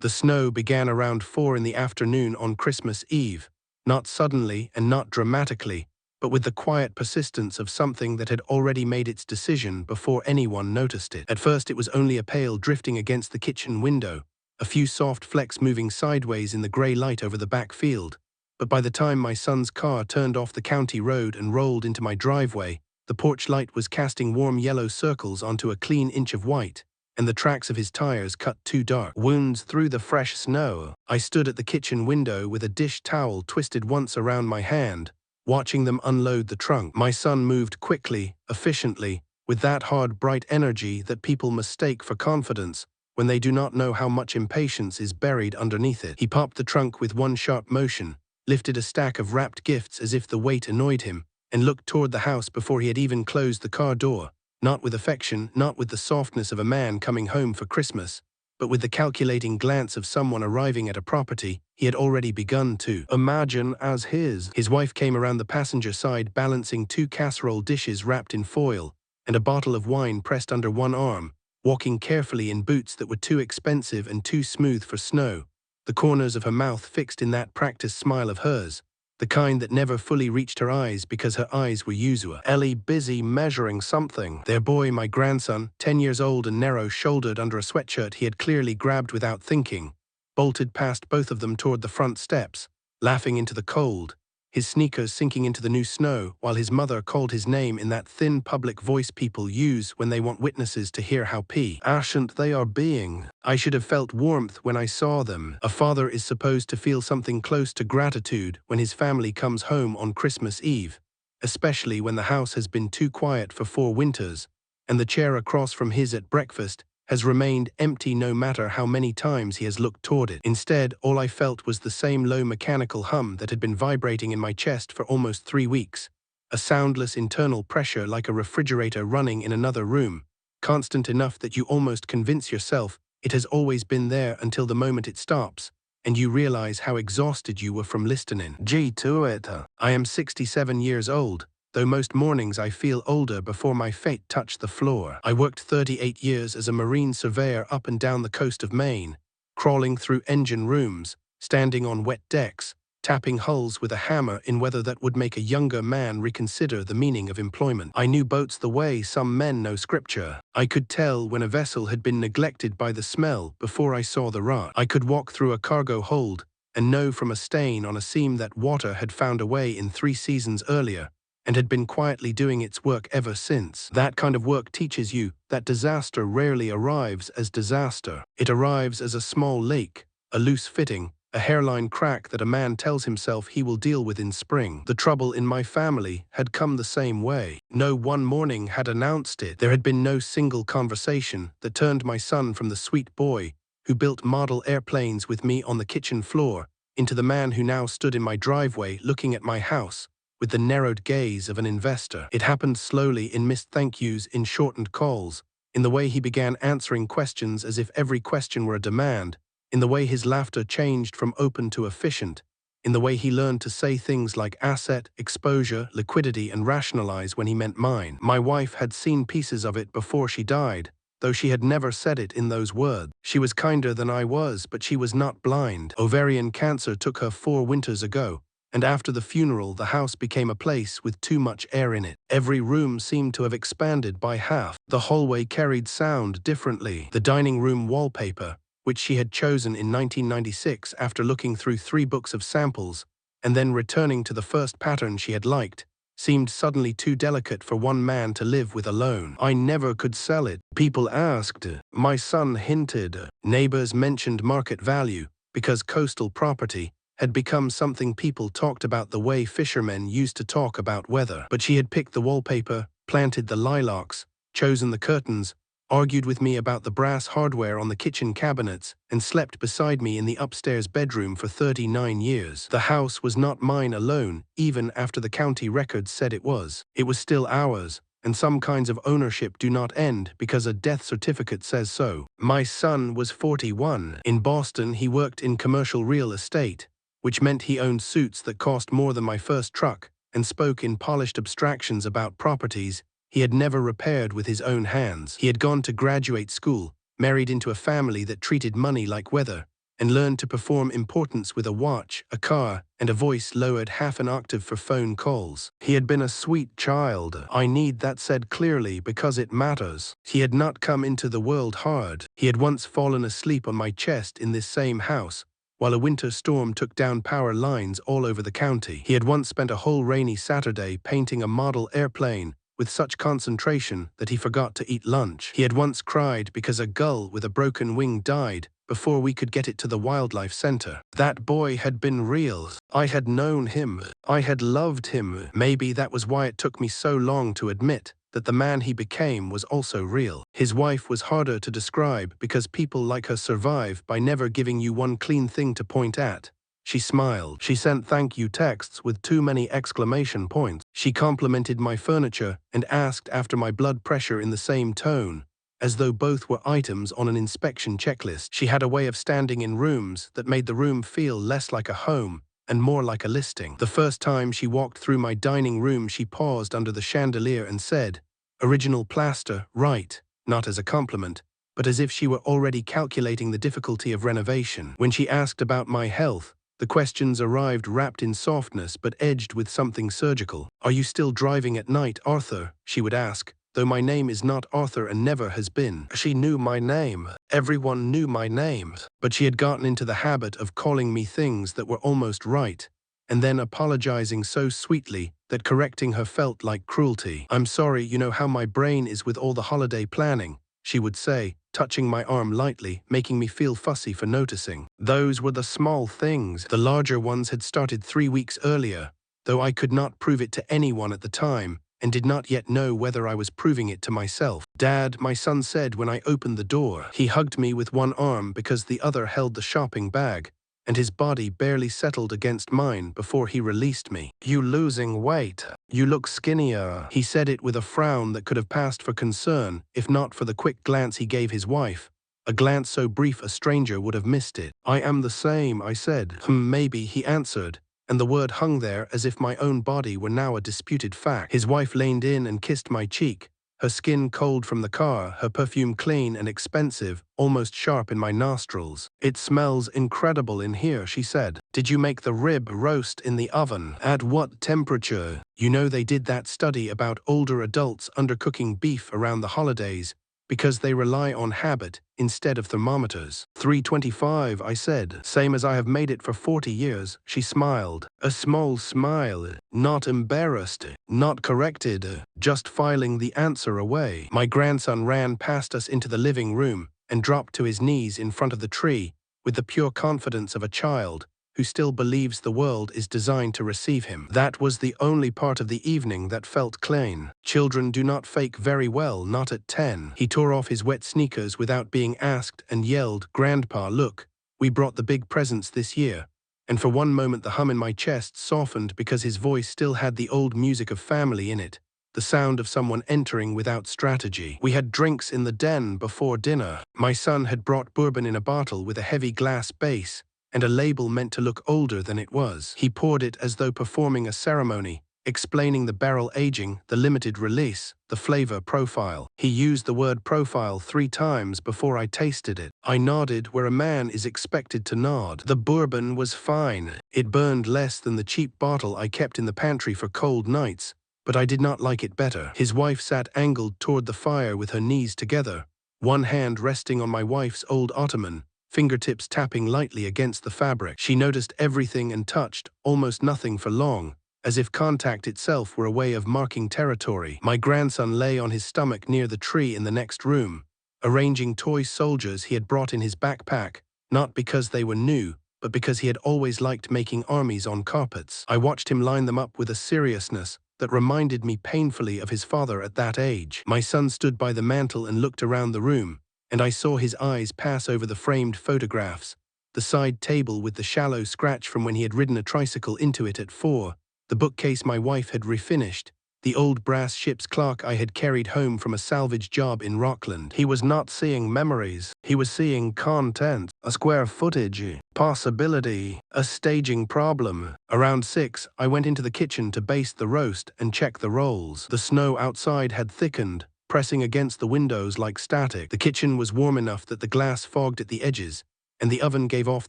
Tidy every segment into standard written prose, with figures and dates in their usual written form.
The snow began around 4 in the afternoon on Christmas Eve, not suddenly and not dramatically, but with the quiet persistence of something that had already made its decision before anyone noticed it. At first it was only a pail drifting against the kitchen window, a few soft flecks moving sideways in the grey light over the back field. But by the time my son's car turned off the county road and rolled into my driveway, the porch light was casting warm yellow circles onto a clean inch of white, and the tracks of his tires cut two dark wounds through the fresh snow. I stood at the kitchen window with a dish towel twisted once around my hand, watching them unload the trunk. My son moved quickly, efficiently, with that hard, bright energy that people mistake for confidence when they do not know how much impatience is buried underneath it. He popped the trunk with one sharp motion, lifted a stack of wrapped gifts as if the weight annoyed him, and looked toward the house before he had even closed the car door. Not with affection, not with the softness of a man coming home for Christmas, but with the calculating glance of someone arriving at a property he had already begun to imagine as his. His wife came around the passenger side balancing two casserole dishes wrapped in foil and a bottle of wine pressed under one arm, walking carefully in boots that were too expensive and too smooth for snow, the corners of her mouth fixed in that practiced smile of hers, the kind that never fully reached her eyes because her eyes were usually busy measuring something. Their boy, my grandson, 10 years old and narrow-shouldered under a sweatshirt he had clearly grabbed without thinking, bolted past both of them toward the front steps, laughing into the cold, his sneakers sinking into the new snow, while his mother called his name in that thin public voice people use when they want witnesses to hear how patient they are being. I should have felt warmth when I saw them. A father is supposed to feel something close to gratitude when his family comes home on Christmas Eve, especially when the house has been too quiet for 4 winters, and the chair across from his at breakfast has remained empty no matter how many times he has looked toward it. Instead, all I felt was the same low mechanical hum that had been vibrating in my chest for almost 3 weeks, a soundless internal pressure like a refrigerator running in another room, constant enough that you almost convince yourself it has always been there until the moment it stops, and you realize how exhausted you were from listening to it. I am 67 years old, though most mornings I feel older before my feet touch the floor. I worked 38 years as a marine surveyor up and down the coast of Maine, crawling through engine rooms, standing on wet decks, tapping hulls with a hammer in weather that would make a younger man reconsider the meaning of employment. I knew boats the way some men know scripture. I could tell when a vessel had been neglected by the smell before I saw the rot. I could walk through a cargo hold and know from a stain on a seam that water had found a way in 3 seasons earlier, and had been quietly doing its work ever since. That kind of work teaches you that disaster rarely arrives as disaster. It arrives as a small leak, a loose fitting, a hairline crack that a man tells himself he will deal with in spring. The trouble in my family had come the same way. No one morning had announced it. There had been no single conversation that turned my son from the sweet boy who built model airplanes with me on the kitchen floor into the man who now stood in my driveway looking at my house with the narrowed gaze of an investor. It happened slowly in missed thank yous, in shortened calls, in the way he began answering questions as if every question were a demand, in the way his laughter changed from open to efficient, in the way he learned to say things like asset, exposure, liquidity, and rationalize when he meant mine. My wife had seen pieces of it before she died, though she had never said it in those words. She was kinder than I was, but she was not blind. Ovarian cancer took her 4 winters ago, and after the funeral the house became a place with too much air in it. Every room seemed to have expanded by half. The hallway carried sound differently. The dining room wallpaper, which she had chosen in 1996 after looking through 3 books of samples, and then returning to the first pattern she had liked, seemed suddenly too delicate for one man to live with alone. I never could sell it. People asked. My son hinted. Neighbors mentioned market value, because coastal property had become something people talked about the way fishermen used to talk about weather. But she had picked the wallpaper, planted the lilacs, chosen the curtains, argued with me about the brass hardware on the kitchen cabinets, and slept beside me in the upstairs bedroom for 39 years. The house was not mine alone, even after the county records said it was. It was still ours, and some kinds of ownership do not end because a death certificate says so. My son was 41. In Boston, he worked in commercial real estate, which meant he owned suits that cost more than my first truck, and spoke in polished abstractions about properties he had never repaired with his own hands. He had gone to graduate school, married into a family that treated money like weather, and learned to perform importance with a watch, a car, and a voice lowered half an octave for phone calls. He had been a sweet child. I need that said clearly because it matters. He had not come into the world hard. He had once fallen asleep on my chest in this same house, while a winter storm took down power lines all over the county. He had once spent a whole rainy Saturday painting a model airplane with such concentration that he forgot to eat lunch. He had once cried because a gull with a broken wing died before we could get it to the wildlife center. That boy had been real. I had known him. I had loved him. Maybe that was why it took me so long to admit that the man he became was also real. His wife was harder to describe because people like her survive by never giving you one clean thing to point at. She smiled. She sent thank you texts with too many exclamation points. She complimented my furniture and asked after my blood pressure in the same tone, as though both were items on an inspection checklist. She had a way of standing in rooms that made the room feel less like a home and more like a listing. The first time she walked through my dining room, she paused under the chandelier and said, "Original plaster, right," not as a compliment, but as if she were already calculating the difficulty of renovation. When she asked about my health, the questions arrived wrapped in softness but edged with something surgical. "Are you still driving at night, Arthur?" she would ask, though my name is not Arthur and never has been. She knew my name. Everyone knew my name. But she had gotten into the habit of calling me things that were almost right, and then apologizing so sweetly that correcting her felt like cruelty. "I'm sorry, you know how my brain is with all the holiday planning," she would say, touching my arm lightly, making me feel fussy for noticing. Those were the small things. The larger ones had started 3 weeks earlier, though I could not prove it to anyone at the time, and did not yet know whether I was proving it to myself. "Dad," my son said when I opened the door. He hugged me with one arm because the other held the shopping bag, and his body barely settled against mine before he released me. "You losing weight. You look skinnier." He said it with a frown that could have passed for concern if not for the quick glance he gave his wife, a glance so brief a stranger would have missed it. "I am the same," I said. Maybe," he answered, and the word hung there as if my own body were now a disputed fact. His wife leaned in and kissed my cheek, her skin cold from the car, her perfume clean and expensive, almost sharp in my nostrils. "It smells incredible in here," she said. "Did you make the rib roast in the oven? At what temperature?" You know, they did that study about older adults undercooking beef around the holidays because they rely on habit instead of thermometers. 325, I said. "Same as I have made it for 40 years, she smiled. A small smile, not embarrassed, not corrected, just filing the answer away. My grandson ran past us into the living room and dropped to his knees in front of the tree with the pure confidence of a child who still believes the world is designed to receive him. That was the only part of the evening that felt clean. Children do not fake very well, not at 10. He tore off his wet sneakers without being asked and yelled, "Grandpa, look, we brought the big presents this year." And for one moment the hum in my chest softened because his voice still had the old music of family in it, the sound of someone entering without strategy. We had drinks in the den before dinner. My son had brought bourbon in a bottle with a heavy glass base, and a label meant to look older than it was. He poured it as though performing a ceremony, explaining the barrel aging, the limited release, the flavor profile. He used the word profile 3 times before I tasted it. I nodded where a man is expected to nod. The bourbon was fine. It burned less than the cheap bottle I kept in the pantry for cold nights, but I did not like it better. His wife sat angled toward the fire with her knees together, one hand resting on my wife's old ottoman, fingertips tapping lightly against the fabric. She noticed everything and touched almost nothing for long, as if contact itself were a way of marking territory. My grandson lay on his stomach near the tree in the next room, arranging toy soldiers he had brought in his backpack, not because they were new, but because he had always liked making armies on carpets. I watched him line them up with a seriousness that reminded me painfully of his father at that age. My son stood by the mantel and looked around the room, and I saw his eyes pass over the framed photographs, the side table with the shallow scratch from when he had ridden a tricycle into it at 4, the bookcase my wife had refinished, the old brass ship's clock I had carried home from a salvage job in Rockland. He was not seeing memories, he was seeing content, a square footage, possibility, a staging problem. Around 6, I went into the kitchen to baste the roast and check the rolls. The snow outside had thickened, pressing against the windows like static. The kitchen was warm enough that the glass fogged at the edges, and the oven gave off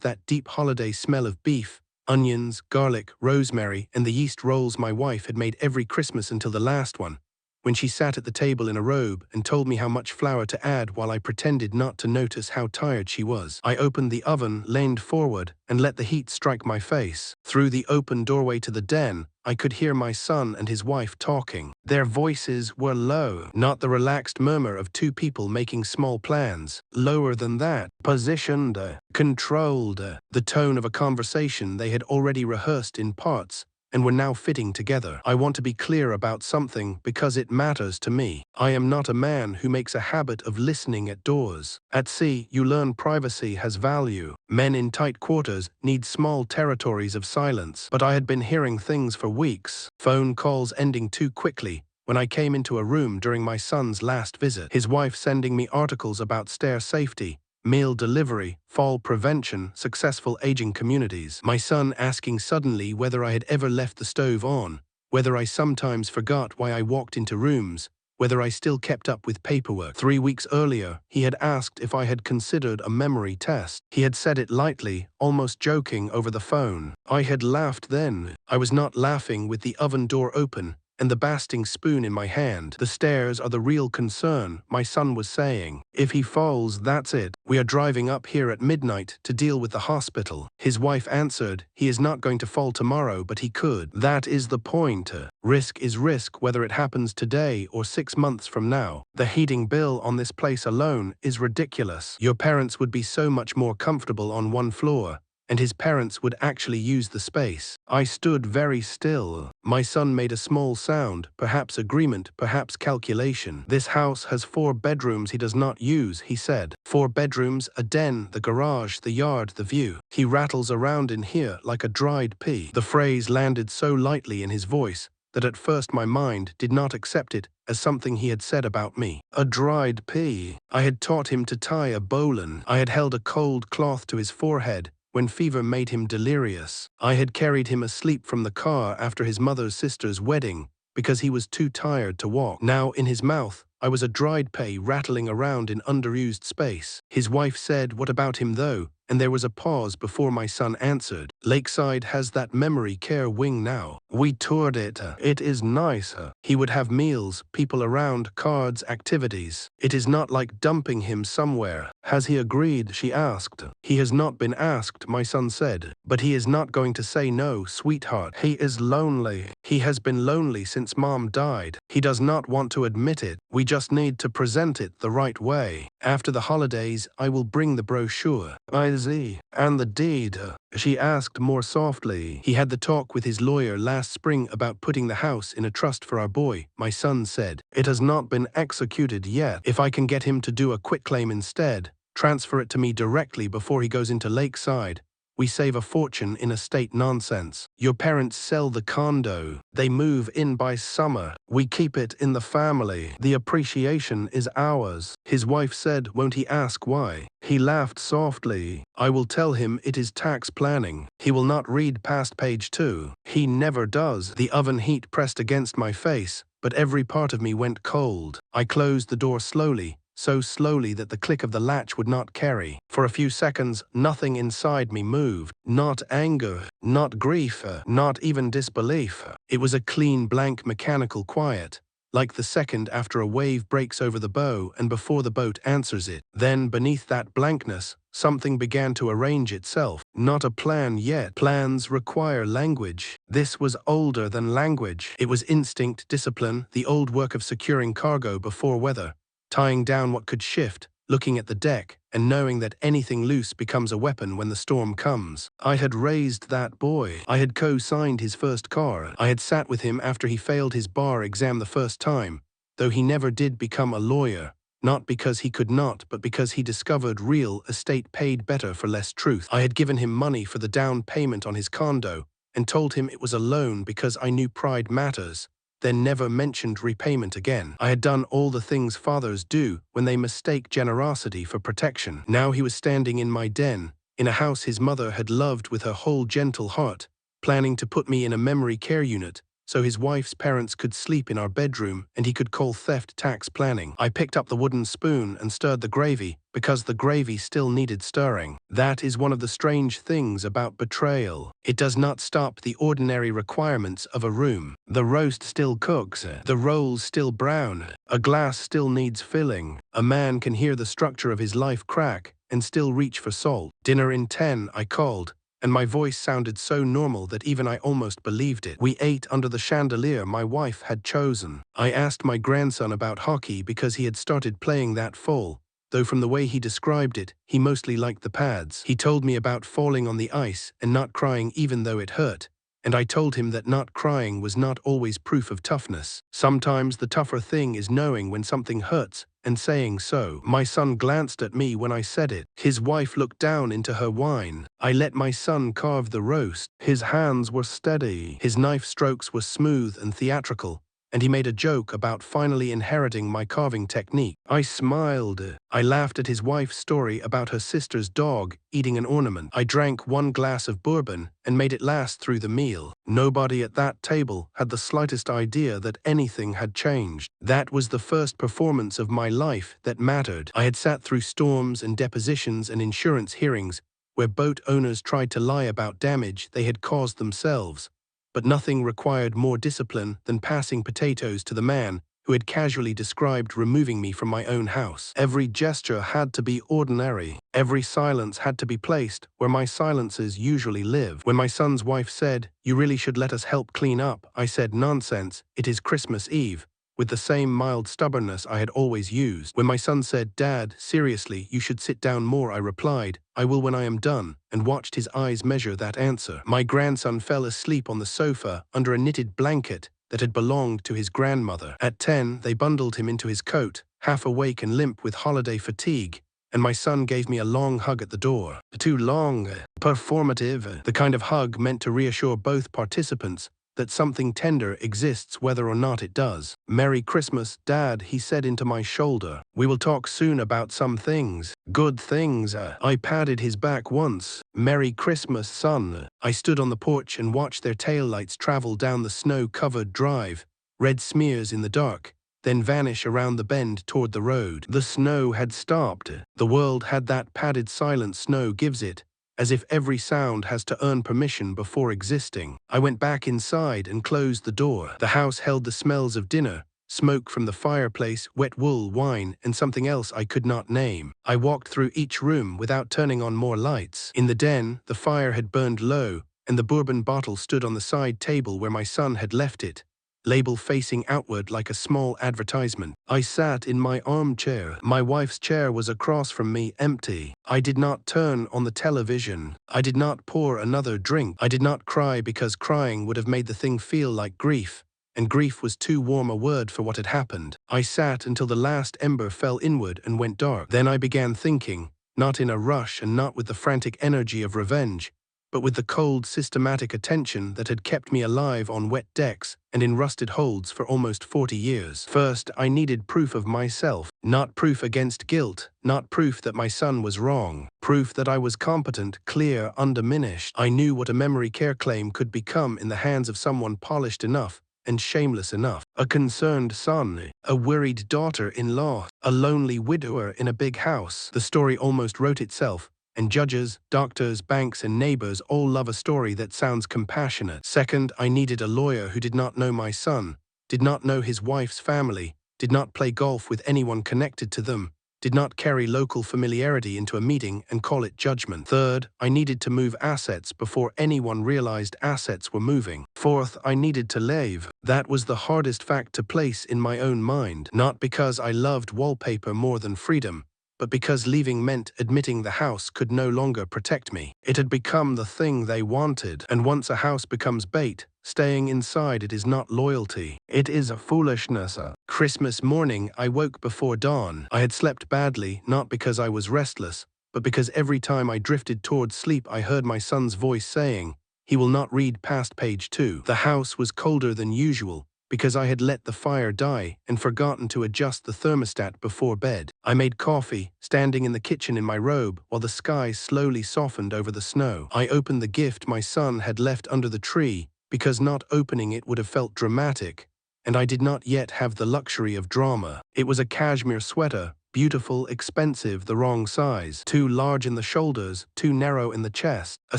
that deep holiday smell of beef, onions, garlic, rosemary, and the yeast rolls my wife had made every Christmas until the last one, when she sat at the table in a robe and told me how much flour to add while I pretended not to notice how tired she was. I opened the oven, leaned forward, and let the heat strike my face. Through the open doorway to the den, I could hear my son and his wife talking. Their voices were low, not the relaxed murmur of two people making small plans. Lower than that, positioned, controlled, the tone of a conversation they had already rehearsed in parts and were now fitting together. I want to be clear about something because it matters to me. I am not a man who makes a habit of listening at doors. At sea, you learn privacy has value. Men in tight quarters need small territories of silence. But I had been hearing things for weeks, phone calls ending too quickly, when I came into a room during my son's last visit, his wife sending me articles about stair safety, meal delivery, fall prevention, successful aging communities. My son asking suddenly whether I had ever left the stove on, whether I sometimes forgot why I walked into rooms, whether I still kept up with paperwork. 3 weeks earlier, he had asked if I had considered a memory test. He had said it lightly, almost joking over the phone. I had laughed then. I was not laughing with the oven door open and the basting spoon in my hand. The stairs are the real concern, my son was saying. If he falls, that's it. We are driving up here at midnight to deal with the hospital. His wife answered, he is not going to fall tomorrow, but he could. That is the point. Risk is risk whether it happens today or 6 months from now. The heating bill on this place alone is ridiculous. Your parents would be so much more comfortable on one floor, and his parents would actually use the space. I stood very still. My son made a small sound, perhaps agreement, perhaps calculation. This house has 4 bedrooms he does not use, he said. 4 bedrooms, a den, the garage, the yard, the view. He rattles around in here like a dried pea. The phrase landed so lightly in his voice that at first my mind did not accept it as something he had said about me. A dried pea. I had taught him to tie a bowline. I had held a cold cloth to his forehead when fever made him delirious. I had carried him asleep from the car after his mother's sister's wedding because he was too tired to walk. Now in his mouth, I was a dried pea rattling around in underused space. His wife said, "What about him though?" And there was a pause before my son answered. Lakeside has that memory care wing now. We toured it. It is nice. He would have meals, people around, cards, activities. It is not like dumping him somewhere. Has he agreed? She asked. He has not been asked, my son said. But he is not going to say no, sweetheart. He is lonely. He has been lonely since Mom died. He does not want to admit it. We just need to present it the right way. After the holidays, I will bring the brochure. And the deed, she asked more softly. He had the talk with his lawyer last spring about putting the house in a trust for our boy, my son said. It has not been executed yet. If I can get him to do a quitclaim instead, transfer it to me directly before he goes into Lakeside, we save a fortune in estate nonsense. Your parents sell the condo. They move in by summer. We keep it in the family. The appreciation is ours. His wife said, won't he ask why? He laughed softly. I will tell him it is tax planning. He will not read past page 2. He never does. The oven heat pressed against my face, but every part of me went cold. I closed the door slowly, so slowly that the click of the latch would not carry. For a few seconds, nothing inside me moved. Not anger, not grief, not even disbelief. It was a clean, blank, mechanical quiet, like the second after a wave breaks over the bow and before the boat answers it. Then, beneath that blankness, something began to arrange itself. Not a plan yet. Plans require language. This was older than language. It was instinct, discipline, the old work of securing cargo before weather, tying down what could shift, looking at the deck, and knowing that anything loose becomes a weapon when the storm comes. I had raised that boy. I had co-signed his first car. I had sat with him after he failed his bar exam the first time, though he never did become a lawyer, not because he could not, but because he discovered real estate paid better for less truth. I had given him money for the down payment on his condo, and told him it was a loan because I knew pride matters, then never mentioned repayment again. I had done all the things fathers do when they mistake generosity for protection. Now he was standing in my den, in a house his mother had loved with her whole gentle heart, planning to put me in a memory care unit so his wife's parents could sleep in our bedroom and he could call theft tax planning. I picked up the wooden spoon and stirred the gravy because the gravy still needed stirring. That is one of the strange things about betrayal. It does not stop the ordinary requirements of a room. The roast still cooks, the rolls still brown, a glass still needs filling. A man can hear the structure of his life crack and still reach for salt. Dinner in 10, I called, and my voice sounded so normal that even I almost believed it. We ate under the chandelier my wife had chosen. I asked my grandson about hockey because he had started playing that fall, though from the way he described it, he mostly liked the pads. He told me about falling on the ice and not crying even though it hurt, and I told him that not crying was not always proof of toughness. Sometimes the tougher thing is knowing when something hurts and saying so. My son glanced at me when I said it. His wife looked down into her wine. I let my son carve the roast. His hands were steady. His knife strokes were smooth and theatrical, and he made a joke about finally inheriting my carving technique. I smiled. I laughed at his wife's story about her sister's dog eating an ornament. I drank 1 glass of bourbon and made it last through the meal. Nobody at that table had the slightest idea that anything had changed. That was the first performance of my life that mattered. I had sat through storms and depositions and insurance hearings where boat owners tried to lie about damage they had caused themselves. But nothing required more discipline than passing potatoes to the man who had casually described removing me from my own house. Every gesture had to be ordinary. Every silence had to be placed where my silences usually live. When my son's wife said, "You really should let us help clean up," I said, "Nonsense, it is Christmas Eve," with the same mild stubbornness I had always used. When my son said, "Dad, seriously, you should sit down more," I replied, "I will when I am done," and watched his eyes measure that answer. My grandson fell asleep on the sofa under a knitted blanket that had belonged to his grandmother. At 10, they bundled him into his coat, half awake and limp with holiday fatigue, and my son gave me a long hug at the door. Too long, performative, the kind of hug meant to reassure both participants that something tender exists whether or not it does. "Merry Christmas, Dad," he said into my shoulder. "We will talk soon about some things. Good things." I patted his back once. "Merry Christmas, son." I stood on the porch and watched their taillights travel down the snow-covered drive, red smears in the dark, then vanish around the bend toward the road. The snow had stopped. The world had that padded silence snow gives it, as if every sound has to earn permission before existing. I went back inside and closed the door. The house held the smells of dinner, smoke from the fireplace, wet wool, wine, and something else I could not name. I walked through each room without turning on more lights. In the den, the fire had burned low, and the bourbon bottle stood on the side table where my son had left it, label facing outward like a small advertisement. I sat in my armchair. My wife's chair was across from me, empty. I did not turn on the television. I did not pour another drink. I did not cry because crying would have made the thing feel like grief, and grief was too warm a word for what had happened. I sat until the last ember fell inward and went dark. Then I began thinking, not in a rush and not with the frantic energy of revenge, but with the cold, systematic attention that had kept me alive on wet decks and in rusted holds for almost 40 years. First, I needed proof of myself, not proof against guilt, not proof that my son was wrong, proof that I was competent, clear, undiminished. I knew what a memory care claim could become in the hands of someone polished enough and shameless enough. A concerned son, a worried daughter-in-law, a lonely widower in a big house. The story almost wrote itself. And judges, doctors, banks, and neighbors all love a story that sounds compassionate. Second, I needed a lawyer who did not know my son, did not know his wife's family, did not play golf with anyone connected to them, did not carry local familiarity into a meeting and call it judgment. Third, I needed to move assets before anyone realized assets were moving. Fourth, I needed to leave. That was the hardest fact to place in my own mind, not because I loved wallpaper more than freedom, but because leaving meant admitting the house could no longer protect me. It had become the thing they wanted, and once a house becomes bait, staying inside it is not loyalty. It is a foolishness. Christmas morning, I woke before dawn. I had slept badly, not because I was restless, but because every time I drifted towards sleep I heard my son's voice saying, "He will not read past page 2. The house was colder than usual, because I had let the fire die and forgotten to adjust the thermostat before bed. I made coffee, standing in the kitchen in my robe while the sky slowly softened over the snow. I opened the gift my son had left under the tree, because not opening it would have felt dramatic, and I did not yet have the luxury of drama. It was a cashmere sweater, beautiful, expensive, the wrong size, too large in the shoulders, too narrow in the chest, a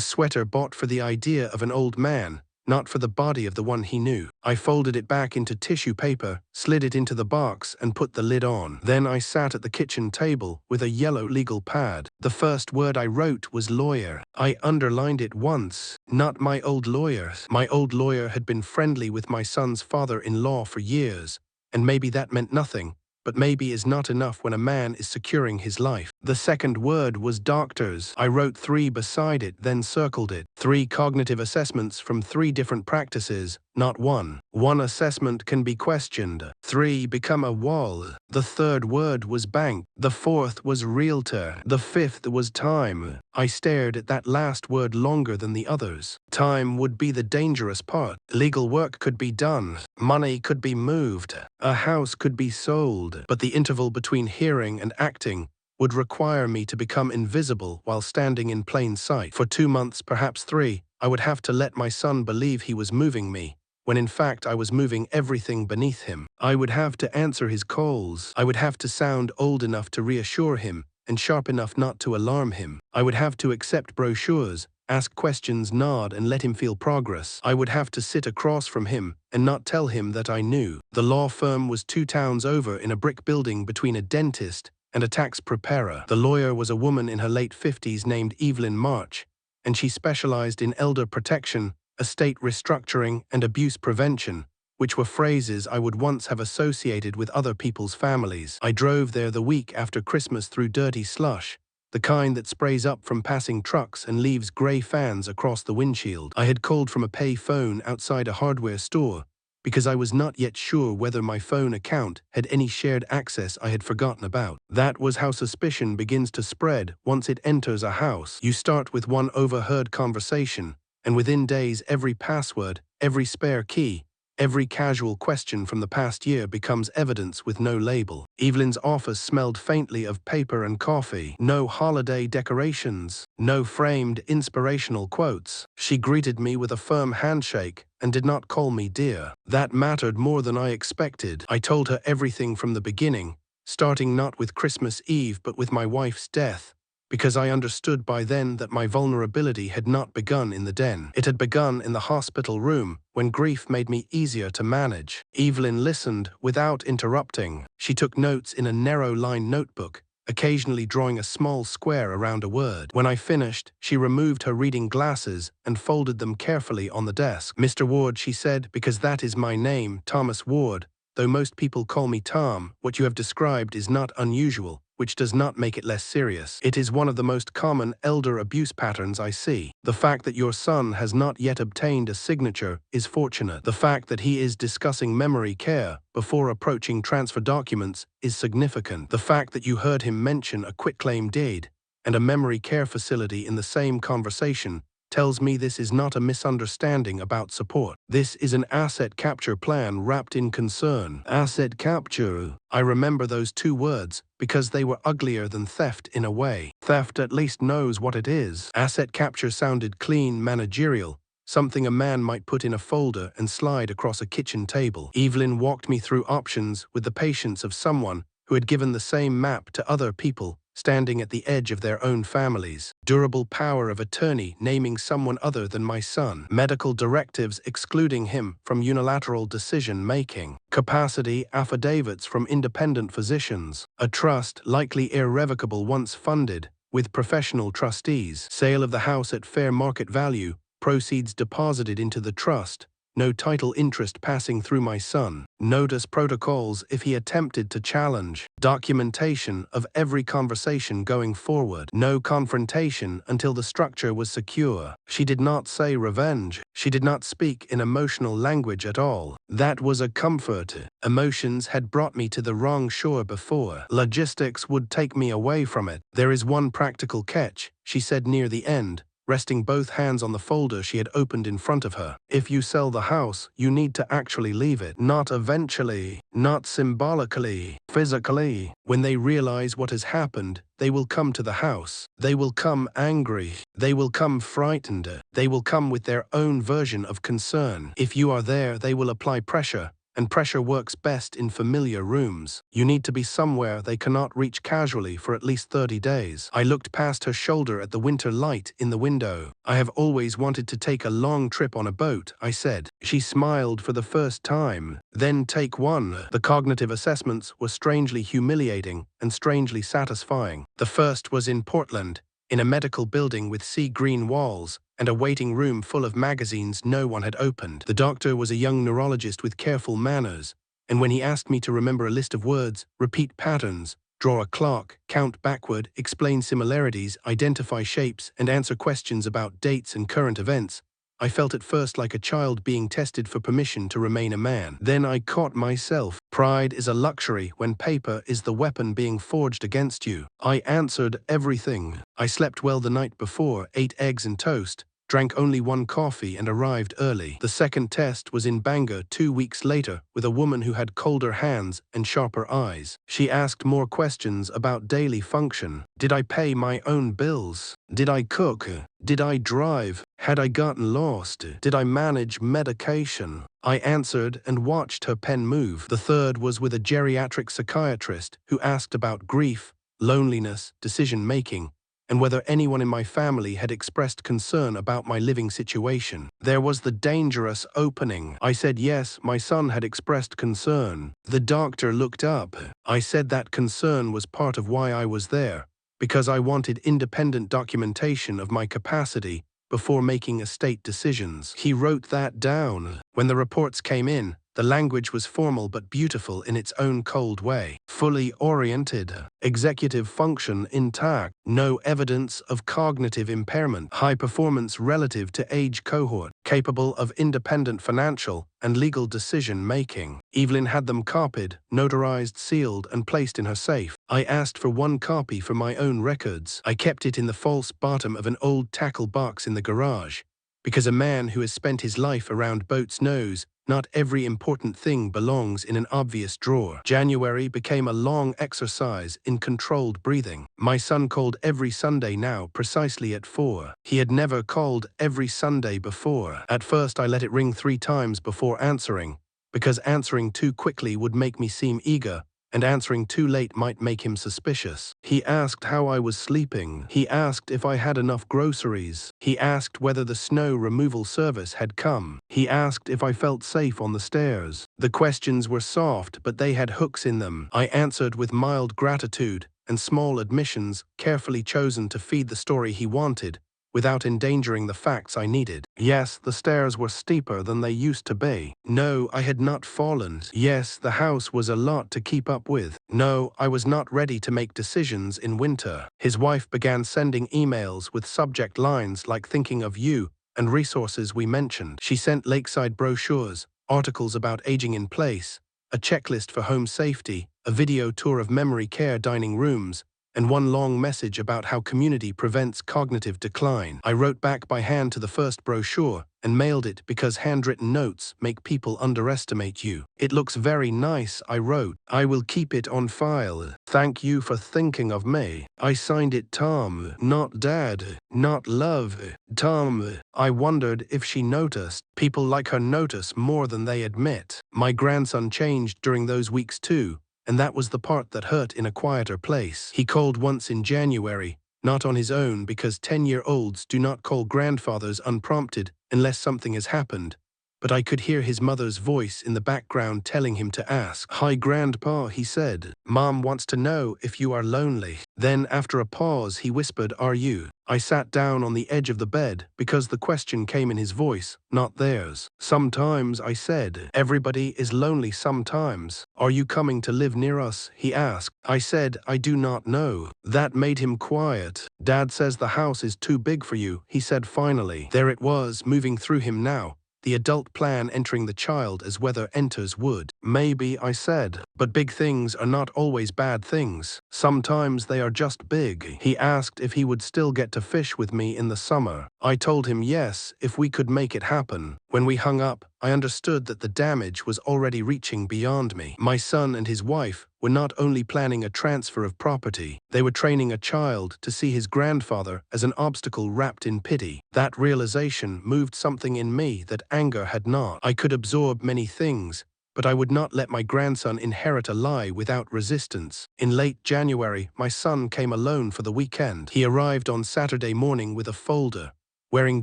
sweater bought for the idea of an old man, not for the body of the one he knew. I folded it back into tissue paper, slid it into the box, and put the lid on. Then I sat at the kitchen table with a yellow legal pad. The first word I wrote was lawyer. I underlined it once. Not my old lawyer. My old lawyer had been friendly with my son's father-in-law for years, and maybe that meant nothing. But maybe is not enough when a man is securing his life. The second word was doctors. I wrote 3 beside it, then circled it. 3 cognitive assessments from 3 different practices, not one. 1 assessment can be questioned. 3 become a wall. The third word was bank. The fourth was realtor. The fifth was time. I stared at that last word longer than the others. Time would be the dangerous part. Legal work could be done. Money could be moved. A house could be sold. But the interval between hearing and acting would require me to become invisible while standing in plain sight. For 2 months, perhaps 3, I would have to let my son believe he was moving me, when in fact I was moving everything beneath him. I would have to answer his calls. I would have to sound old enough to reassure him and sharp enough not to alarm him. I would have to accept brochures, ask questions, nod, and let him feel progress. I would have to sit across from him and not tell him that I knew. The law firm was 2 towns over in a brick building between a dentist and a tax preparer. The lawyer was a woman in her late 50s named Evelyn March, and she specialized in elder protection, estate restructuring, and abuse prevention, which were phrases I would once have associated with other people's families. I drove there the week after Christmas through dirty slush, the kind that sprays up from passing trucks and leaves gray fans across the windshield. I had called from a pay phone outside a hardware store because I was not yet sure whether my phone account had any shared access I had forgotten about. That was how suspicion begins to spread once it enters a house. You start with one overheard conversation, and within days every password, every spare key, every casual question from the past year becomes evidence with no label. Evelyn's office smelled faintly of paper and coffee. No holiday decorations, no framed inspirational quotes. She greeted me with a firm handshake and did not call me dear. That mattered more than I expected. I told her everything from the beginning, starting not with Christmas Eve but with my wife's death, because I understood by then that my vulnerability had not begun in the den. It had begun in the hospital room, when grief made me easier to manage. Evelyn listened without interrupting. She took notes in a narrow-line notebook, occasionally drawing a small square around a word. When I finished, she removed her reading glasses and folded them carefully on the desk. "Mr. Ward," she said, "because that is my name, Thomas Ward. Though most people call me Tom, what you have described is not unusual, which does not make it less serious. It is one of the most common elder abuse patterns I see. The fact that your son has not yet obtained a signature is fortunate. The fact that he is discussing memory care before approaching transfer documents is significant. The fact that you heard him mention a quitclaim deed and a memory care facility in the same conversation tells me this is not a misunderstanding about support. This is an asset capture plan wrapped in concern." Asset capture. I remember those 2 words because they were uglier than theft in a way. Theft at least knows what it is. Asset capture sounded clean, managerial, something a man might put in a folder and slide across a kitchen table. Evelyn walked me through options with the patience of someone who had given the same map to other people standing at the edge of their own families. Durable power of attorney naming someone other than my son. Medical directives excluding him from unilateral decision-making. Capacity affidavits from independent physicians. A trust, likely irrevocable once funded, with professional trustees. Sale of the house at fair market value. Proceeds deposited into the trust. No title interest passing through my son. Notice protocols if he attempted to challenge. Documentation of every conversation going forward. No confrontation until the structure was secure. She did not say revenge. She did not speak in emotional language at all. That was a comfort. Emotions had brought me to the wrong shore before. Logistics would take me away from it. "There is one practical catch," she said near the end, resting both hands on the folder she had opened in front of her. If you sell the house, you need to actually leave it. Not eventually, not symbolically, physically. When they realize what has happened, they will come to the house. They will come angry. They will come frightened. They will come with their own version of concern. If you are there, they will apply pressure. And pressure works best in familiar rooms. You need to be somewhere they cannot reach casually for at least 30 days. I looked past her shoulder at the winter light in the window. I have always wanted to take a long trip on a boat, I said. She smiled for the first time. Then take one. The cognitive assessments were strangely humiliating and strangely satisfying. The first was in Portland, in a medical building with sea green walls and a waiting room full of magazines no one had opened. The doctor was a young neurologist with careful manners, and when he asked me to remember a list of words, repeat patterns, draw a clock, count backward, explain similarities, identify shapes, and answer questions about dates and current events, I felt at first like a child being tested for permission to remain a man. Then I caught myself. Pride is a luxury when paper is the weapon being forged against you. I answered everything. I slept well the night before, ate eggs and toast, drank only one coffee and arrived early. The second test was in Bangor 2 weeks later with a woman who had colder hands and sharper eyes. She asked more questions about daily function. Did I pay my own bills? Did I cook? Did I drive? Had I gotten lost? Did I manage medication? I answered and watched her pen move. The third was with a geriatric psychiatrist who asked about grief, loneliness, decision-making, and whether anyone in my family had expressed concern about my living situation. There was the dangerous opening. I said yes, my son had expressed concern. The doctor looked up. I said that concern was part of why I was there, because I wanted independent documentation of my capacity before making estate decisions. He wrote that down. When the reports came in, the language was formal but beautiful in its own cold way. Fully oriented. Executive function intact. No evidence of cognitive impairment. High performance relative to age cohort. Capable of independent financial and legal decision-making. Evelyn had them copied, notarized, sealed, and placed in her safe. I asked for one copy for my own records. I kept it in the false bottom of an old tackle box in the garage, because a man who has spent his life around boats knows not every important thing belongs in an obvious drawer. January became a long exercise in controlled breathing. My son called every Sunday now precisely at 4. He had never called every Sunday before. At first I let it ring 3 times before answering, because answering too quickly would make me seem eager, and answering too late might make him suspicious. He asked how I was sleeping. He asked if I had enough groceries. He asked whether the snow removal service had come. He asked if I felt safe on the stairs. The questions were soft, but they had hooks in them. I answered with mild gratitude and small admissions, carefully chosen to feed the story he wanted, without endangering the facts I needed. Yes, the stairs were steeper than they used to be. No, I had not fallen. Yes, the house was a lot to keep up with. No, I was not ready to make decisions in winter. His wife began sending emails with subject lines like "thinking of you" and resources we mentioned. She sent lakeside brochures, articles about aging in place, a checklist for home safety, a video tour of memory care dining rooms, and one long message about how community prevents cognitive decline. I wrote back by hand to the first brochure and mailed it because handwritten notes make people underestimate you. It looks very nice, I wrote. I will keep it on file. Thank you for thinking of me. I signed it Tom, not Dad, not Love, Tom. I wondered if she noticed. People like her notice more than they admit. My grandson changed during those weeks too, and that was the part that hurt in a quieter place. He called once in January, not on his own because 10-year-olds do not call grandfathers unprompted unless something has happened, but I could hear his mother's voice in the background telling him to ask. "Hi, Grandpa," he said. "Mom wants to know if you are lonely." Then, after a pause, he whispered, "Are you?" I sat down on the edge of the bed because the question came in his voice, not theirs. "Sometimes," I said. "Everybody is lonely sometimes." "Are you coming to live near us?" he asked. I said, "I do not know." That made him quiet. "Dad says the house is too big for you," he said finally. There it was, moving through him now. the adult plan entering the child as weather enters wood. Maybe, I said, but big things are not always bad things. Sometimes they are just big. He asked if he would still get to fish with me in the summer. I told him yes, if we could make it happen. When we hung up, I understood that the damage was already reaching beyond me. My son and his wife were not only planning a transfer of property, they were training a child to see his grandfather as an obstacle wrapped in pity. That realization moved something in me that anger had not. I could absorb many things, but I would not let my grandson inherit a lie without resistance. In late January, my son came alone for the weekend. He arrived on Saturday morning with a folder, wearing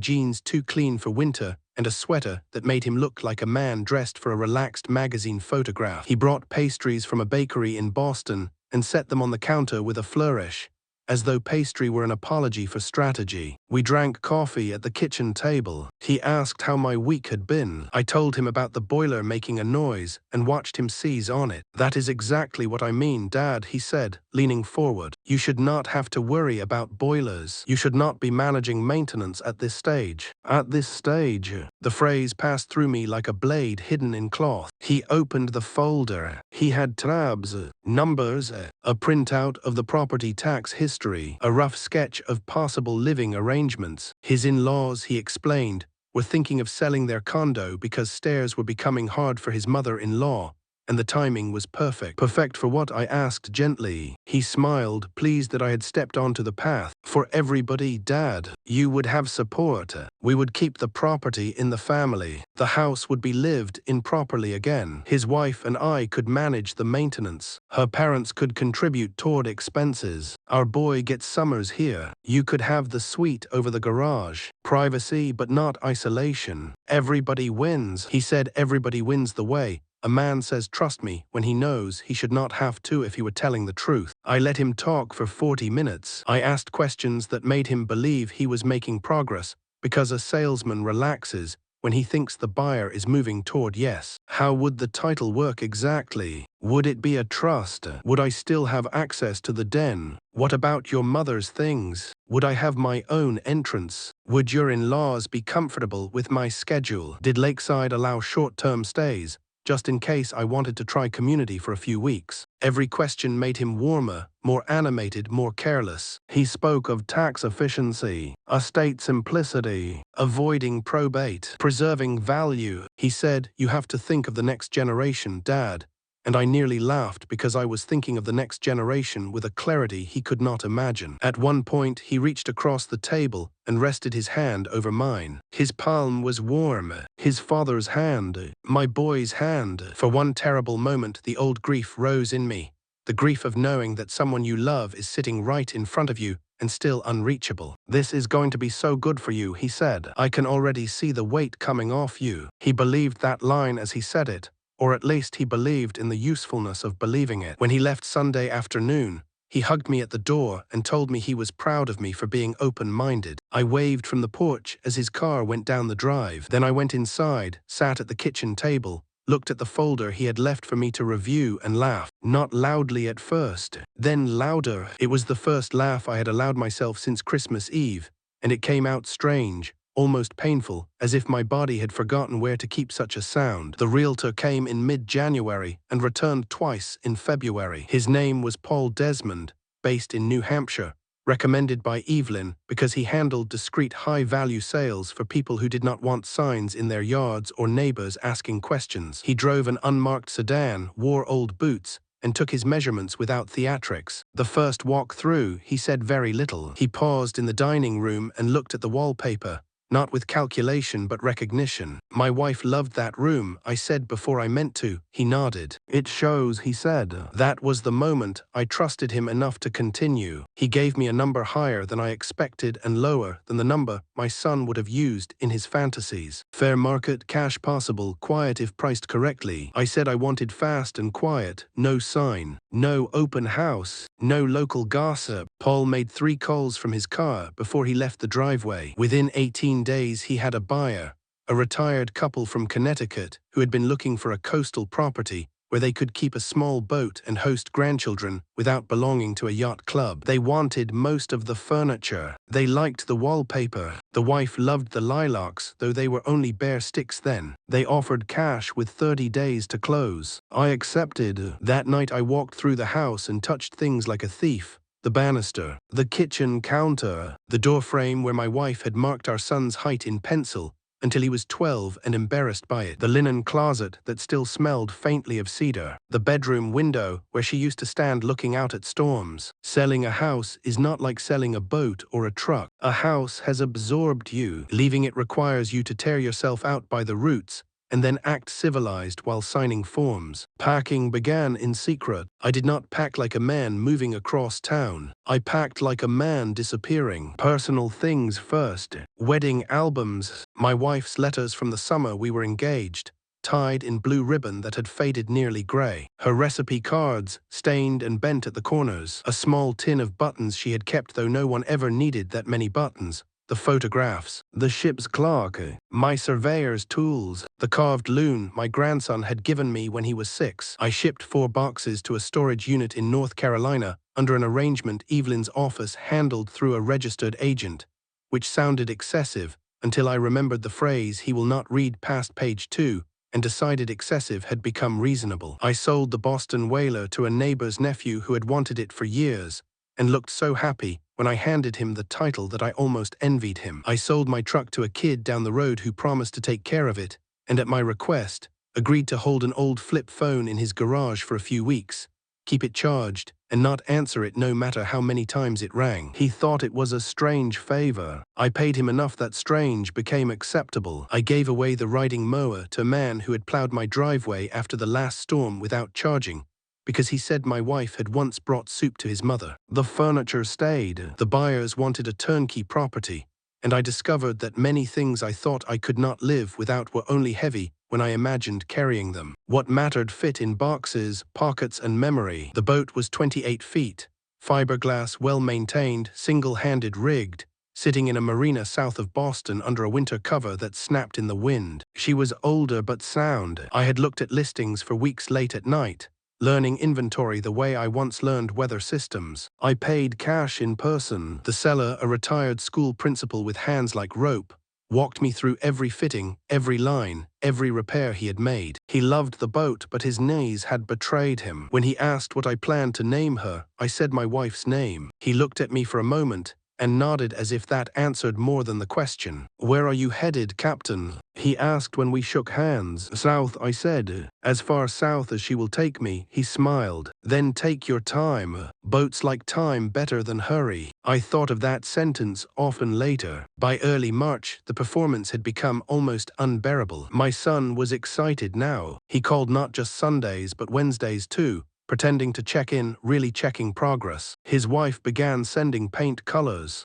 jeans too clean for winter and a sweater that made him look like a man dressed for a relaxed magazine photograph. He brought pastries from a bakery in Boston and set them on the counter with a flourish, as though pastry were an apology for strategy. We drank coffee at the kitchen table. He asked how my week had been. I told him about the boiler making a noise and watched him seize on it. "That is exactly what I mean, Dad," he said, leaning forward. "You should not have to worry about boilers. You should not be managing maintenance at this stage." At this stage, the phrase passed through me like a blade hidden in cloth. He opened the folder. He had tabs, numbers, a printout of the property tax history, a rough sketch of possible living arrangements. His in-laws, he explained, were thinking of selling their condo because stairs were becoming hard for his mother-in-law, and the timing was perfect. Perfect for what? I asked gently. He smiled, pleased that I had stepped onto the path. "For everybody, Dad. You would have support. We would keep the property in the family. The house would be lived in properly again. His wife and I could manage the maintenance. Her parents could contribute toward expenses. Our boy gets summers here. You could have the suite over the garage. Privacy but not isolation. Everybody wins." He said everybody wins the way a man says trust me when he knows he should not have to if he were telling the truth. I let him talk for 40 minutes. I asked questions that made him believe he was making progress, because a salesman relaxes when he thinks the buyer is moving toward yes. How would the title work exactly? Would it be a trust? Would I still have access to the den? What about your mother's things? Would I have my own entrance? Would your in-laws be comfortable with my schedule? Did Lakeside allow short-term stays, just in case I wanted to try community for a few weeks? Every question made him warmer, more animated, more careless. He spoke of tax efficiency, estate simplicity, avoiding probate, preserving value. He said, "You have to think of the next generation, Dad." And I nearly laughed because I was thinking of the next generation with a clarity he could not imagine. At one point, he reached across the table and rested his hand over mine. His palm was warm. His father's hand, my boy's hand. For one terrible moment, the old grief rose in me. The grief of knowing that someone you love is sitting right in front of you and still unreachable. "This is going to be so good for you," he said. "I can already see the weight coming off you." He believed that line as he said it, or at least he believed in the usefulness of believing it. When he left Sunday afternoon, he hugged me at the door and told me he was proud of me for being open-minded. I waved from the porch as his car went down the drive. Then I went inside, sat at the kitchen table, looked at the folder he had left for me to review and laughed. Not loudly at first, then louder. It was the first laugh I had allowed myself since Christmas Eve, and it came out strange, almost painful, as if my body had forgotten where to keep such a sound. The realtor came in mid-January and returned twice in February. His name was Paul Desmond, based in New Hampshire, recommended by Evelyn because he handled discreet high-value sales for people who did not want signs in their yards or neighbors asking questions. He drove an unmarked sedan, wore old boots, and took his measurements without theatrics. The first walk through, he said very little. He paused in the dining room and looked at the wallpaper, not with calculation but recognition. "My wife loved that room," I said before I meant to. He nodded. "It shows," he said. That was the moment I trusted him enough to continue. He gave me a number higher than I expected and lower than the number my son would have used in his fantasies. "Fair market, cash possible, quiet if priced correctly." I said I wanted fast and quiet, no sign, no open house, no local gossip. Paul made 3 calls from his car before he left the driveway. Within 18 days he had a buyer, a retired couple from Connecticut who had been looking for a coastal property where they could keep a small boat and host grandchildren without belonging to a yacht club. They wanted most of the furniture. They liked the wallpaper. The wife loved the lilacs, though they were only bare sticks then. They offered cash with 30 days to close. I accepted. That night I walked through the house and touched things like a thief. The banister, the kitchen counter, the doorframe where my wife had marked our son's height in pencil until he was 12 and embarrassed by it, the linen closet that still smelled faintly of cedar, the bedroom window where she used to stand looking out at storms. Selling a house is not like selling a boat or a truck. A house has absorbed you. Leaving it requires you to tear yourself out by the roots and then act civilized while signing forms. Packing began in secret. I did not pack like a man moving across town. I packed like a man disappearing. Personal things first. Wedding albums, my wife's letters from the summer we were engaged, tied in blue ribbon that had faded nearly grey. Her recipe cards, stained and bent at the corners. A small tin of buttons she had kept, though no one ever needed that many buttons. The photographs, the ship's clock, my surveyor's tools, the carved loon my grandson had given me when he was 6. I shipped 4 boxes to a storage unit in North Carolina under an arrangement Evelyn's office handled through a registered agent, which sounded excessive until I remembered the phrase "he will not read past page 2" and decided excessive had become reasonable. I sold the Boston Whaler to a neighbor's nephew who had wanted it for years and looked so happy when I handed him the title that I almost envied him. I sold my truck to a kid down the road who promised to take care of it, and at my request, agreed to hold an old flip phone in his garage for a few weeks, keep it charged, and not answer it no matter how many times it rang. He thought it was a strange favor. I paid him enough that strange became acceptable. I gave away the riding mower to a man who had plowed my driveway after the last storm without charging, because he said my wife had once brought soup to his mother. The furniture stayed. The buyers wanted a turnkey property, and I discovered that many things I thought I could not live without were only heavy when I imagined carrying them. What mattered fit in boxes, pockets, and memory. The boat was 28 feet, fiberglass, well-maintained, single-handed rigged, sitting in a marina south of Boston under a winter cover that snapped in the wind. She was older but sound. I had looked at listings for weeks late at night, learning inventory the way I once learned weather systems. I paid cash in person. The seller, a retired school principal with hands like rope, walked me through every fitting, every line, every repair he had made. He loved the boat, but his knees had betrayed him. When he asked what I planned to name her, I said my wife's name. He looked at me for a moment and nodded as if that answered more than the question. "Where are you headed, Captain?" he asked when we shook hands. "South," I said. "As far south as she will take me." He smiled. "Then take your time. Boats like time better than hurry." I thought of that sentence often later. By early March, the performance had become almost unbearable. My son was excited now. He called not just Sundays but Wednesdays too, pretending to check in, really checking progress. His wife began sending paint colors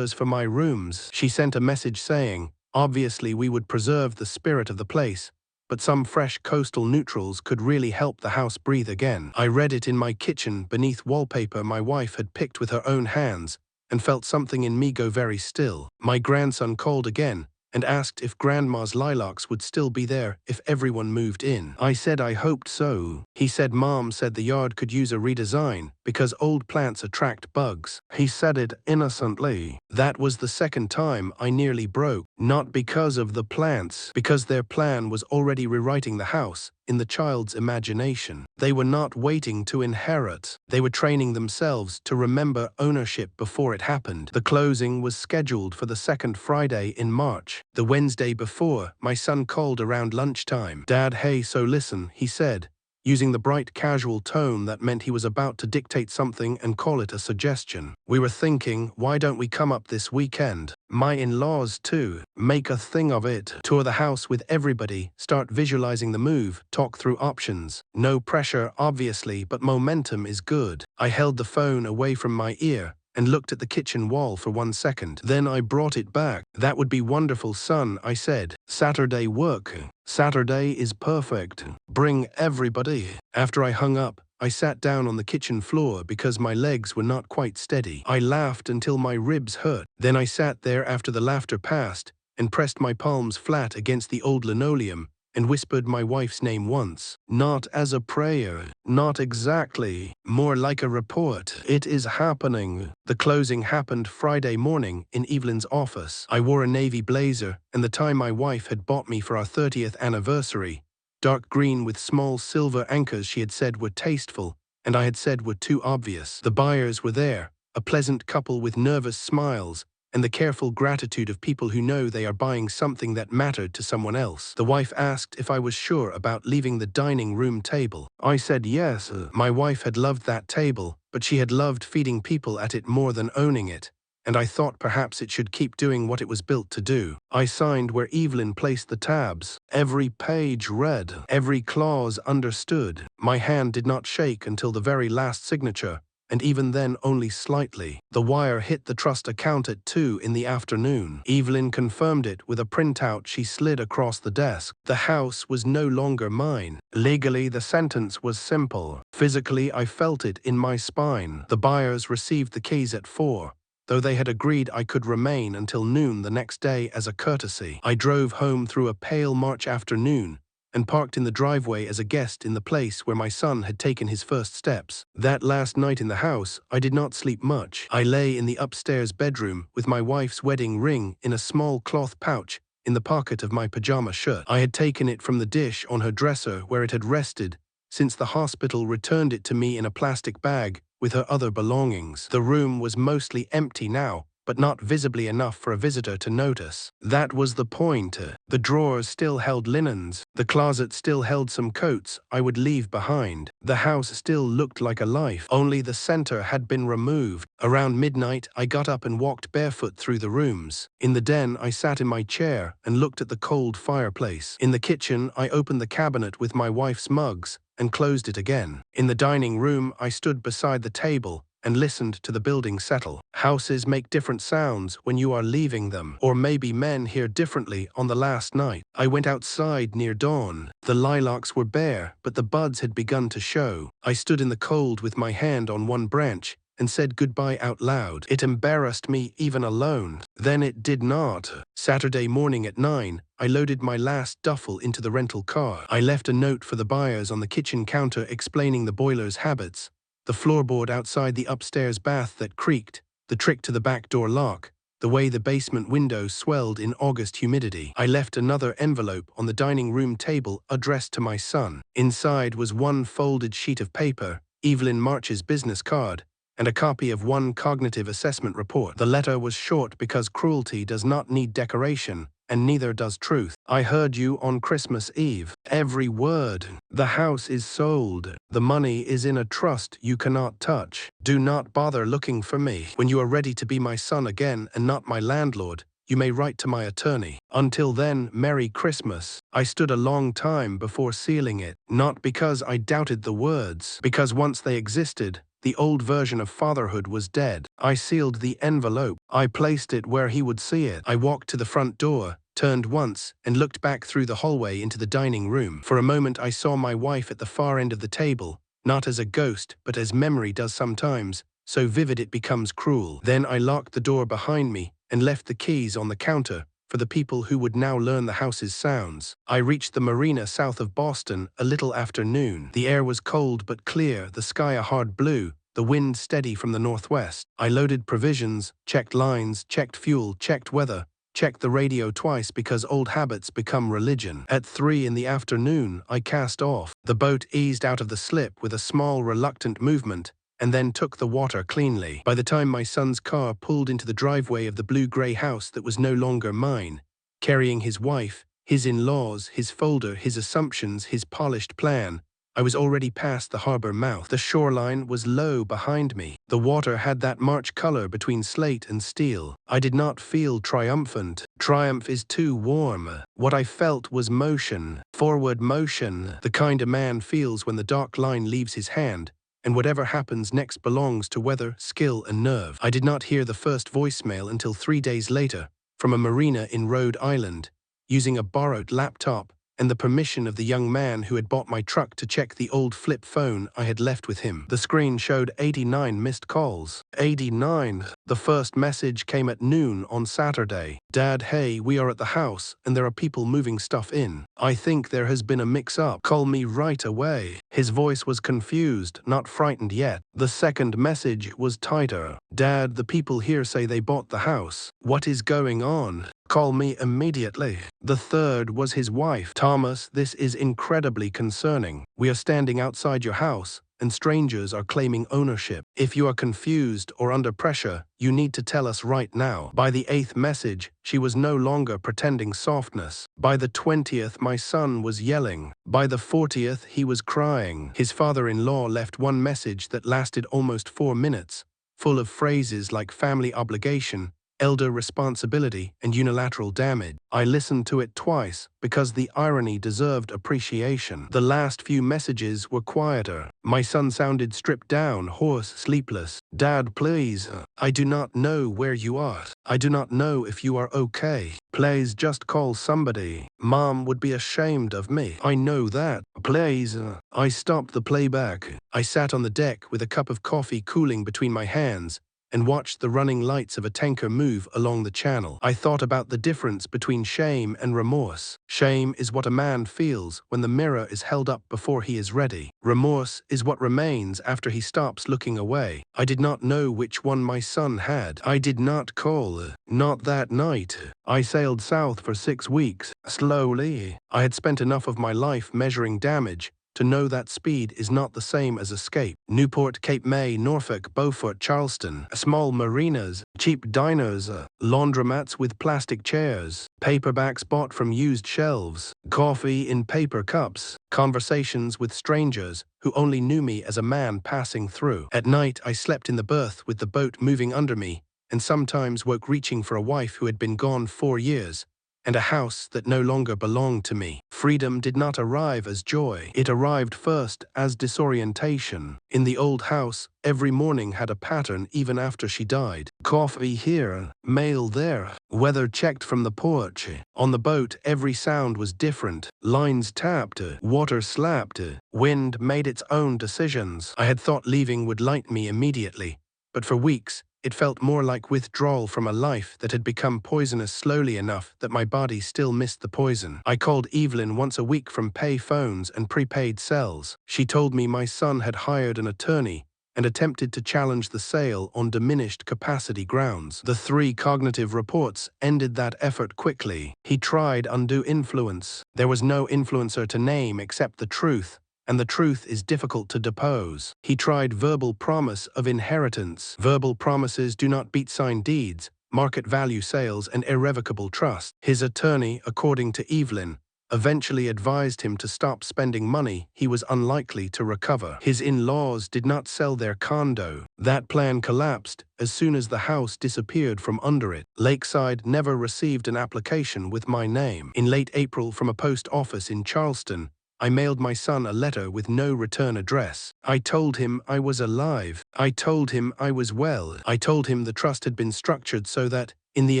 for my rooms. She sent a message saying, obviously we would preserve the spirit of the place, but some fresh coastal neutrals could really help the house breathe again. I read it in my kitchen beneath wallpaper my wife had picked with her own hands and felt something in me go very still. My grandson called again and asked if Grandma's lilacs would still be there if everyone moved in. I said I hoped so. He said Mom said the yard could use a redesign because old plants attract bugs. He said it innocently. That was the second time I nearly broke. Not because of the plants, because their plan was already rewriting the house in the child's imagination. They were not waiting to inherit. They were training themselves to remember ownership before it happened. The closing was scheduled for the second Friday in March. The Wednesday before, my son called around lunchtime. "Dad, hey, so listen," he said, using the bright casual tone that meant he was about to dictate something and call it a suggestion. "We were thinking, why don't we come up this weekend? My in-laws too. Make a thing of it. Tour the house with everybody, start visualizing the move, talk through options. No pressure, obviously, but momentum is good." I held the phone away from my ear and looked at the kitchen wall for 1 second. Then I brought it back. "That would be wonderful, son," I said. "Saturday work." "Saturday is perfect. Bring everybody." After I hung up, I sat down on the kitchen floor because my legs were not quite steady. I laughed until my ribs hurt. Then I sat there after the laughter passed and pressed my palms flat against the old linoleum and whispered my wife's name once. Not as a prayer, not exactly, more like a report. It is happening. The closing happened Friday morning in Evelyn's office. I wore a navy blazer and the tie my wife had bought me for our 30th anniversary. Dark green with small silver anchors she had said were tasteful, and I had said were too obvious. The buyers were there, a pleasant couple with nervous smiles, and the careful gratitude of people who know they are buying something that mattered to someone else. The wife asked if I was sure about leaving the dining room table. I said yes. My wife had loved that table, but she had loved feeding people at it more than owning it, and I thought perhaps it should keep doing what it was built to do. I signed where Evelyn placed the tabs. Every page read, every clause understood. My hand did not shake until the very last signature, and even then only slightly. The wire hit the trust account at 2 in the afternoon. Evelyn confirmed it with a printout she slid across the desk. The house was no longer mine. Legally, the sentence was simple. Physically, I felt it in my spine. The buyers received the keys at 4. Though they had agreed I could remain until noon the next day as a courtesy. I drove home through a pale March afternoon and parked in the driveway as a guest in the place where my son had taken his first steps. That last night in the house, I did not sleep much. I lay in the upstairs bedroom with my wife's wedding ring in a small cloth pouch in the pocket of my pajama shirt. I had taken it from the dish on her dresser where it had rested since the hospital returned it to me in a plastic bag with her other belongings. The room was mostly empty now, but not visibly enough for a visitor to notice. That was the point. The drawers still held linens. The closet still held some coats I would leave behind. The house still looked like a life, only the center had been removed. Around midnight, I got up and walked barefoot through the rooms. In the den, I sat in my chair and looked at the cold fireplace. In the kitchen, I opened the cabinet with my wife's mugs and closed it again. In the dining room, I stood beside the table and listened to the building settle. Houses make different sounds when you are leaving them, or maybe men hear differently on the last night. I went outside near dawn. The lilacs were bare, but the buds had begun to show. I stood in the cold with my hand on one branch and said goodbye out loud. It embarrassed me even alone. Then it did not. Saturday morning at 9, I loaded my last duffel into the rental car. I left a note for the buyers on the kitchen counter explaining the boiler's habits, the floorboard outside the upstairs bath that creaked, the trick to the back door lock, the way the basement window swelled in August humidity. I left another envelope on the dining room table addressed to my son. Inside was one folded sheet of paper, Evelyn March's business card, and a copy of one cognitive assessment report. The letter was short because cruelty does not need decoration, and neither does truth. I heard you on Christmas Eve. Every word. The house is sold. The money is in a trust you cannot touch. Do not bother looking for me. When you are ready to be my son again and not my landlord, you may write to my attorney. Until then, Merry Christmas. I stood a long time before sealing it, not because I doubted the words, because once they existed, the old version of fatherhood was dead. I sealed the envelope. I placed it where he would see it. I walked to the front door, turned once, and looked back through the hallway into the dining room. For a moment I saw my wife at the far end of the table, not as a ghost, but as memory does sometimes, so vivid it becomes cruel. Then I locked the door behind me and left the keys on the counter for the people who would now learn the house's sounds. I reached the marina south of Boston a little after noon. The air was cold but clear, the sky a hard blue, the wind steady from the northwest. I loaded provisions, checked lines, checked fuel, checked weather, checked the radio twice because old habits become religion. At 3 in the afternoon, I cast off. The boat eased out of the slip with a small, reluctant movement, and then took the water cleanly. By the time my son's car pulled into the driveway of the blue-gray house that was no longer mine, carrying his wife, his in-laws, his folder, his assumptions, his polished plan, I was already past the harbor mouth. The shoreline was low behind me. The water had that March color between slate and steel. I did not feel triumphant. Triumph is too warm. What I felt was motion, forward motion, the kind a man feels when the dark line leaves his hand, and whatever happens next belongs to weather, skill, and nerve. I did not hear the first voicemail until 3 days later, from a marina in Rhode Island. Using a borrowed laptop, and the permission of the young man who had bought my truck to check the old flip phone I had left with him. The screen showed 89 missed calls. 89. The first message came at noon on Saturday. Dad, hey, we are at the house, and there are people moving stuff in. I think there has been a mix-up. Call me right away. His voice was confused, not frightened yet. The second message was tighter. Dad, the people here say they bought the house. What is going on? Call me immediately. The third was his wife. Thomas, this is incredibly concerning. We are standing outside your house, and strangers are claiming ownership. If you are confused or under pressure, you need to tell us right now. By the 8th message, she was no longer pretending softness. By the 20th, my son was yelling. By the 40th, he was crying. His father-in-law left one message that lasted almost 4 minutes, full of phrases like family obligation, elder responsibility, and unilateral damage. I listened to it twice because the irony deserved appreciation. The last few messages were quieter. My son sounded stripped down, hoarse, sleepless. Dad, please. I do not know where you are. I do not know if you are okay. Please just call somebody. Mom would be ashamed of me. I know that. Please. I stopped the playback. I sat on the deck with a cup of coffee cooling between my hands and watched the running lights of a tanker move along the channel. I thought about the difference between shame and remorse. Shame is what a man feels when the mirror is held up before he is ready. Remorse is what remains after he stops looking away. I did not know which one my son had. I did not call. Not that night. I sailed south for 6 weeks. Slowly. I had spent enough of my life measuring damage to know that speed is not the same as escape. Newport, Cape May, Norfolk, Beaufort, Charleston, small marinas, cheap diners, laundromats with plastic chairs, paperbacks bought from used shelves, coffee in paper cups, conversations with strangers who only knew me as a man passing through. At night, I slept in the berth with the boat moving under me, and sometimes woke reaching for a wife who had been gone 4 years, and a house that no longer belonged to me. Freedom did not arrive as joy. It arrived first as disorientation. In the old house, every morning had a pattern even after she died. Coffee here, mail there, weather checked from the porch. On the boat, every sound was different. Lines tapped, water slapped, wind made its own decisions. I had thought leaving would light me immediately, but for weeks, it felt more like withdrawal from a life that had become poisonous slowly enough that my body still missed the poison. I called Evelyn once a week from pay phones and prepaid cells. She told me my son had hired an attorney and attempted to challenge the sale on diminished capacity grounds. The 3 cognitive reports ended that effort quickly. He tried undue influence. There was no influencer to name except the truth, and the truth is difficult to depose. He tried verbal promise of inheritance. Verbal promises do not beat signed deeds, market value sales, and irrevocable trust. His attorney, according to Evelyn, eventually advised him to stop spending money he was unlikely to recover. His in-laws did not sell their condo. That plan collapsed as soon as the house disappeared from under it. Lakeside never received an application with my name. In late April, from a post office in Charleston, I mailed my son a letter with no return address. I told him I was alive. I told him I was well. I told him the trust had been structured so that, in the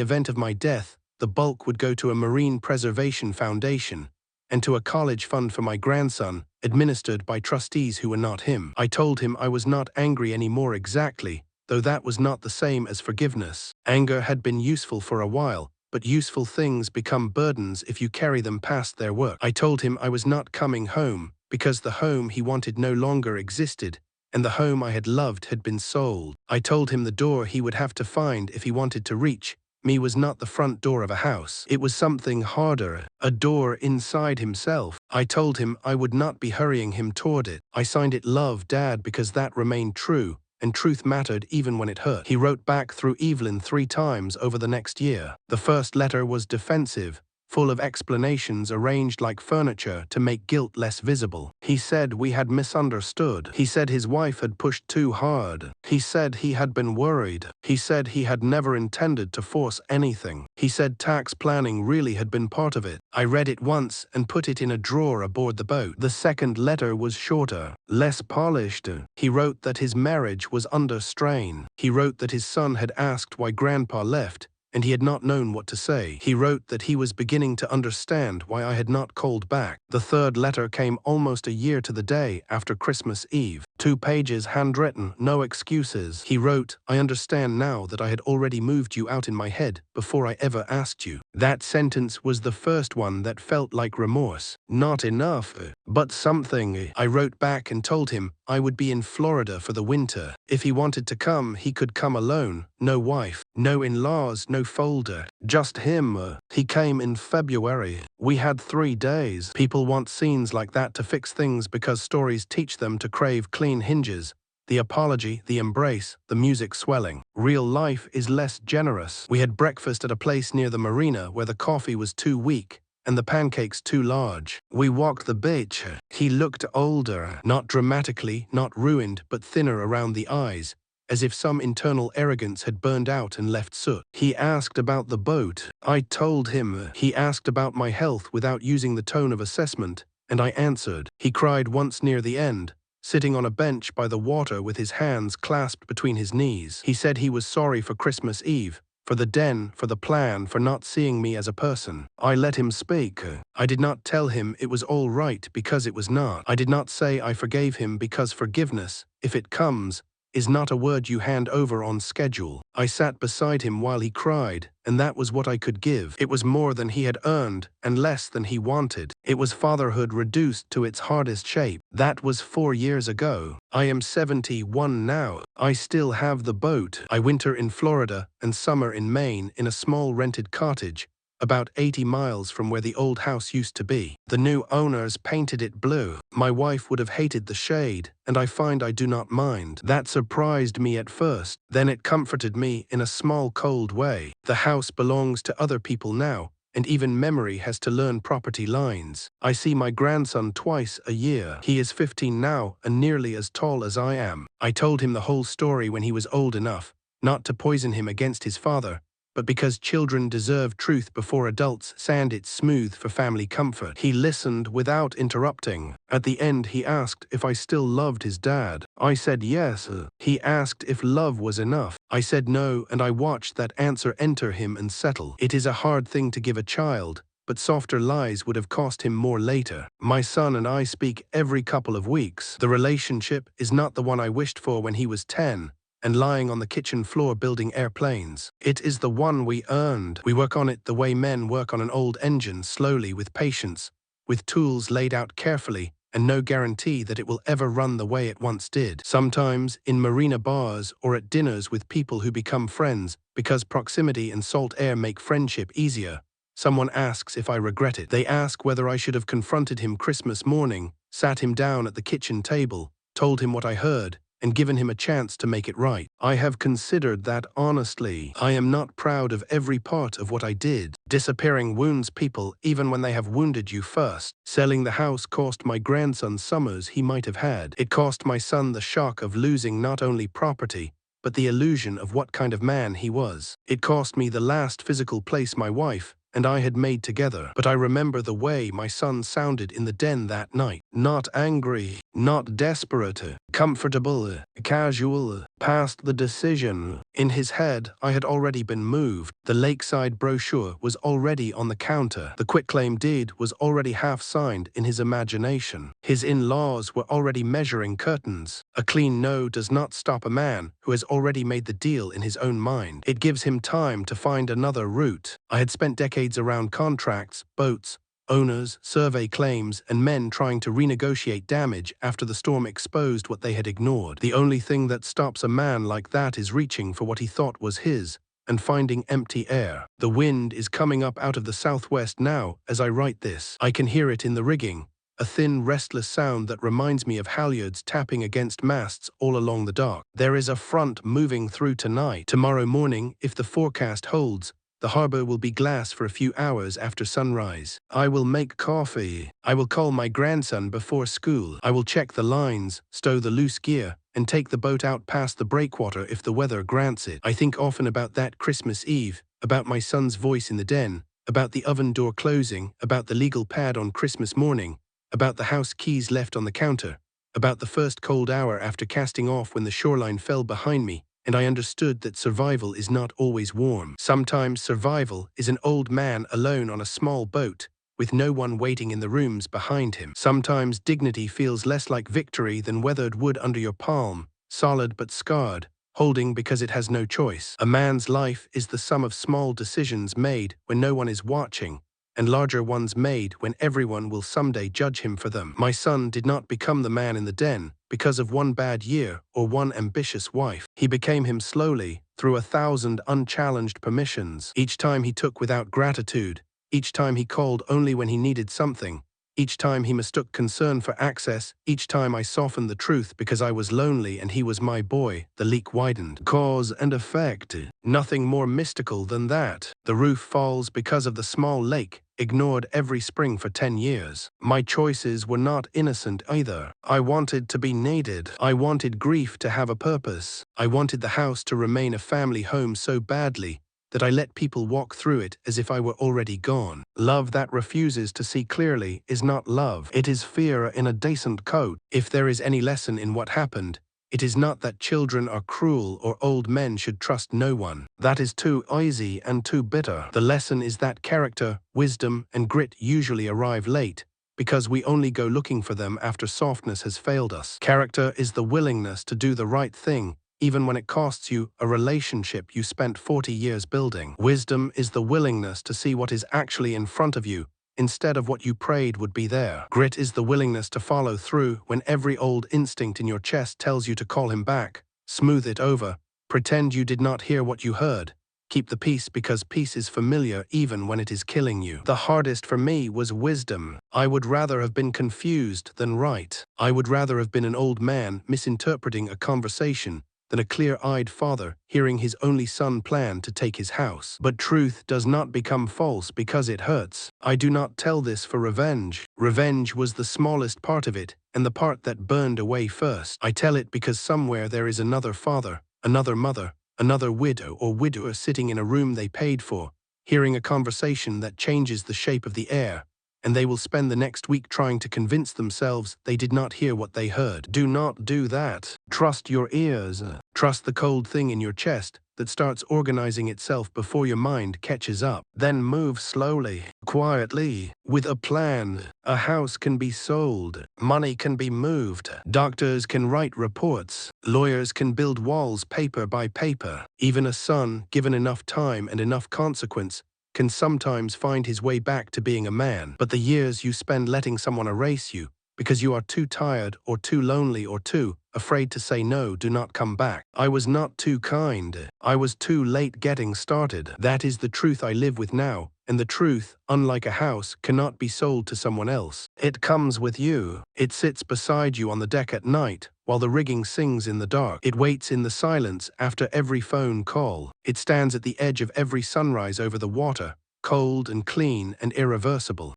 event of my death, the bulk would go to a marine preservation foundation and to a college fund for my grandson, administered by trustees who were not him. I told him I was not angry anymore exactly, though that was not the same as forgiveness. Anger had been useful for a while, but useful things become burdens if you carry them past their work. I told him I was not coming home because the home he wanted no longer existed, and the home I had loved had been sold. I told him the door he would have to find if he wanted to reach me was not the front door of a house. It was something harder, a door inside himself. I told him I would not be hurrying him toward it. I signed it Love, Dad, because that remained true, and truth mattered even when it hurt. He wrote back through Evelyn 3 times over the next year. The first letter was defensive, full of explanations arranged like furniture to make guilt less visible. He said we had misunderstood. He said his wife had pushed too hard. He said he had been worried. He said he had never intended to force anything. He said tax planning really had been part of it. I read it once and put it in a drawer aboard the boat. The second letter was shorter, less polished. He wrote that his marriage was under strain. He wrote that his son had asked why Grandpa left, and he had not known what to say. He wrote that he was beginning to understand why I had not called back. The third letter came almost a year to the day after Christmas Eve. 2 pages handwritten, no excuses. He wrote, "I understand now that I had already moved you out in my head before I ever asked you." That sentence was the first one that felt like remorse. Not enough, but something. I wrote back and told him I would be in Florida for the winter. If he wanted to come, he could come alone. No wife, no in-laws, no folder. Just him. He came in February. We had 3 days. People want scenes like that to fix things because stories teach them to crave clean hinges. The apology, the embrace, the music swelling. Real life is less generous. We had breakfast at a place near the marina where the coffee was too weak and the pancakes too large. We walked the beach. He looked older, not dramatically, not ruined, but thinner around the eyes, as if some internal arrogance had burned out and left soot. He asked about the boat. I told him. He asked about my health without using the tone of assessment, and I answered. He cried once near the end, sitting on a bench by the water with his hands clasped between his knees. He said he was sorry for Christmas Eve, for the den, for the plan, for not seeing me as a person. I let him speak. I did not tell him it was all right because it was not. I did not say I forgave him because forgiveness, if it comes, is not a word you hand over on schedule. I sat beside him while he cried, and that was what I could give. It was more than he had earned, and less than he wanted. It was fatherhood reduced to its hardest shape. That was 4 years ago. I am 71 now. I still have the boat. I winter in Florida and summer in Maine in a small rented cottage, about 80 miles from where the old house used to be. The new owners painted it blue. My wife would have hated the shade, and I find I do not mind. That surprised me at first. Then it comforted me in a small, cold way. The house belongs to other people now, and even memory has to learn property lines. I see my grandson twice a year. He is 15 now and nearly as tall as I am. I told him the whole story when he was old enough, not to poison him against his father, but because children deserve truth before adults sand it smooth for family comfort. He listened without interrupting. At the end, he asked if I still loved his dad. I said yes. He asked if love was enough. I said no, and I watched that answer enter him and settle. It is a hard thing to give a child, but softer lies would have cost him more later. My son and I speak every couple of weeks. The relationship is not the one I wished for when he was 10. And lying on the kitchen floor building airplanes. It is the one we earned. We work on it the way men work on an old engine, slowly, with patience, with tools laid out carefully, and no guarantee that it will ever run the way it once did. Sometimes, in marina bars or at dinners with people who become friends, because proximity and salt air make friendship easier, someone asks if I regret it. They ask whether I should have confronted him Christmas morning, sat him down at the kitchen table, told him what I heard, and given him a chance to make it right. I have considered that honestly. I am not proud of every part of what I did. Disappearing wounds people even when they have wounded you first. Selling the house cost my grandson summers he might have had. It cost my son the shock of losing not only property, but the illusion of what kind of man he was. It cost me the last physical place my wife and I had made together. But I remember the way my son sounded in the den that night. Not angry, not desperate, comfortable, casual, past the decision. In his head, I had already been moved. The lakeside brochure was already on the counter. The quitclaim deed was already half signed in his imagination. His in-laws were already measuring curtains. A clean no does not stop a man who has already made the deal in his own mind. It gives him time to find another route. I had spent decades around contracts, boats, owners, survey claims, and men trying to renegotiate damage after the storm exposed what they had ignored. The only thing that stops a man like that is reaching for what he thought was his and finding empty air. The wind is coming up out of the southwest now as I write this. I can hear it in the rigging, a thin, restless sound that reminds me of halyards tapping against masts all along the dock. There is a front moving through tonight. Tomorrow morning, if the forecast holds, the harbor will be glass for a few hours after sunrise. I will make coffee. I will call my grandson before school. I will check the lines, stow the loose gear, and take the boat out past the breakwater if the weather grants it. I think often about that Christmas Eve, about my son's voice in the den, about the oven door closing, about the legal pad on Christmas morning, about the house keys left on the counter, about the first cold hour after casting off when the shoreline fell behind me, and I understood that survival is not always warm. Sometimes survival is an old man alone on a small boat, with no one waiting in the rooms behind him. Sometimes dignity feels less like victory than weathered wood under your palm, solid but scarred, holding because it has no choice. A man's life is the sum of small decisions made when no one is watching, and larger ones made when everyone will someday judge him for them. My son did not become the man in the den because of one bad year or one ambitious wife. He became him slowly, through 1,000 unchallenged permissions. Each time he took without gratitude, each time he called only when he needed something, each time he mistook concern for access, each time I softened the truth because I was lonely and he was my boy, the leak widened. Cause and effect. Nothing more mystical than that. The roof falls because of the small lake, ignored every spring for 10 years. My choices were not innocent either. I wanted to be needed. I wanted grief to have a purpose. I wanted the house to remain a family home so badly that I let people walk through it as if I were already gone. Love that refuses to see clearly is not love. It is fear in a decent coat. If there is any lesson in what happened, it is not that children are cruel or old men should trust no one. That is too easy and too bitter. The lesson is that character, wisdom, and grit usually arrive late, because we only go looking for them after softness has failed us. Character is the willingness to do the right thing, even when it costs you a relationship you spent 40 years building. Wisdom is the willingness to see what is actually in front of you, instead of what you prayed would be there. Grit is the willingness to follow through when every old instinct in your chest tells you to call him back, smooth it over, pretend you did not hear what you heard. Keep the peace because peace is familiar even when it is killing you. The hardest for me was wisdom. I would rather have been confused than right. I would rather have been an old man misinterpreting a conversation than a clear-eyed father hearing his only son plan to take his house. But truth does not become false because it hurts. I do not tell this for revenge. Revenge was the smallest part of it, and the part that burned away first. I tell it because somewhere there is another father, another mother, another widow or widower sitting in a room they paid for, hearing a conversation that changes the shape of the air, and they will spend the next week trying to convince themselves they did not hear what they heard. Do not do that. Trust your ears. Trust the cold thing in your chest that starts organizing itself before your mind catches up. Then move slowly, quietly, with a plan. A house can be sold. Money can be moved. Doctors can write reports. Lawyers can build walls paper by paper. Even a son, given enough time and enough consequence, can sometimes find his way back to being a man. But the years you spend letting someone erase you because you are too tired or too lonely or too afraid to say no do not come back. I was not too kind. I was too late getting started. That is the truth I live with now, and the truth, unlike a house, cannot be sold to someone else. It comes with you. It sits beside you on the deck at night, while the rigging sings in the dark. It waits in the silence after every phone call. It stands at the edge of every sunrise over the water, cold and clean and irreversible.